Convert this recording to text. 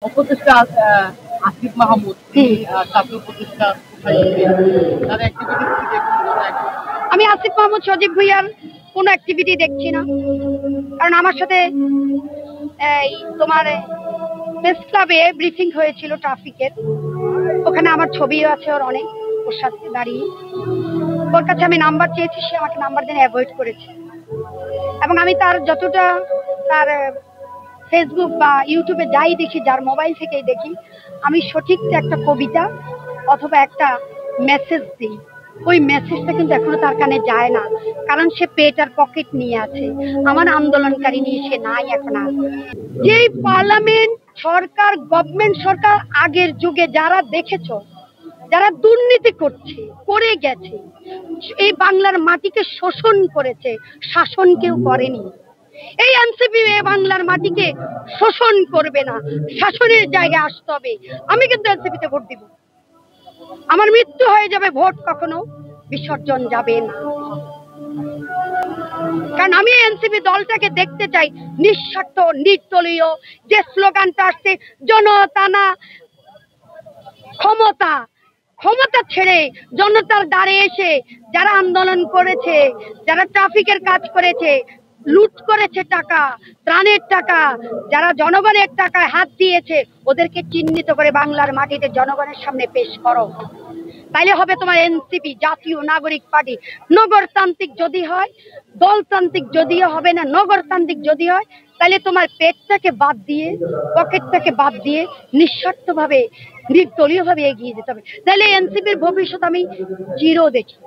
উপদেষ্টা আসিফ মাহমুদ ছাত্র উপদেষ্টা আমি আসিফ মাহমুদ সজীব ভুইয়ার কোনো অ্যাক্টিভিটি দেখছি না, কারণ আমার সাথে এই তোমার প্রেস ক্লাবে ব্রিফিং হয়েছিল ট্রাফিকের, ওখানে আমার ছবিও আছে ওর অনেক, ওর সাথে দাঁড়িয়ে ওর কাছে আমি নাম্বার চেয়েছি, সে আমাকে নাম্বার দিয়ে অ্যাভয়েড করেছে। এবং আমি তার যতটা তার ফেসবুক বা ইউটিউবে যাই দেখি, যার মোবাইল থেকেই দেখি, আমি সঠিক একটা কবিতা অথবা একটা মেসেজ দিই, ওই মেসেজটা কিন্তু এখনো তার কানে যায় না, কারণ সে পেট আর পকেট নিয়ে আছে, আমার আন্দোলনকারী নিয়ে সে নাই এখন আর। যেই পার্লামেন্ট সরকার, গভর্নমেন্ট সরকার আগের যুগে যারা দেখেছ, যারা দুর্নীতি করছে, করে গেছে, এই বাংলার মাটিকে শোষণ করেছে, শাসন কেউ করেনি। এই এনসিপি বাংলার মাটিকে শোষণ করবে না, শাসনের জায়গায় আসতে হবে। আমি কিন্তু এনসিপিতে ভোট দিব, আমার মৃত্যু হয়ে যাবে, ভোট কখনো বিসর্জন যাবে না, কারণ আমি এনসিপি দলটাকে দেখতে চাই নিঃস্বার্থ, নির্দলীয়। যে স্লোগানটা আসছে জনতা ক্ষমতা, ক্ষমতা ছেড়ে জনতার দ্বারে এসে যারা আন্দোলন করেছে, যারা ট্রাফিকের কাজ করেছে, লুট করেছে টাকা, ত্রাণের টাকা, যারা জনগণের টাকায় হাত দিয়েছে, ওদেরকে চিহ্নিত করে বাংলার মাটিতে জনগণের সামনে পেশ করো। তাইলে হবে তোমার এনসিপি, জাতীয় নাগরিক পার্টি। নগরতান্ত্রিক যদি হয়, দলতান্ত্রিক যদিও হবে না, নগরতান্ত্রিক যদি হয়, তাহলে তোমার পেটটাকে বাদ দিয়ে, পকেটটাকে বাদ দিয়ে নিঃস্বার্থভাবে, নির্দলীয় ভাবে এগিয়ে যেতে হবে। তাহলে এনসিপির ভবিষ্যৎ আমি চির দেখি।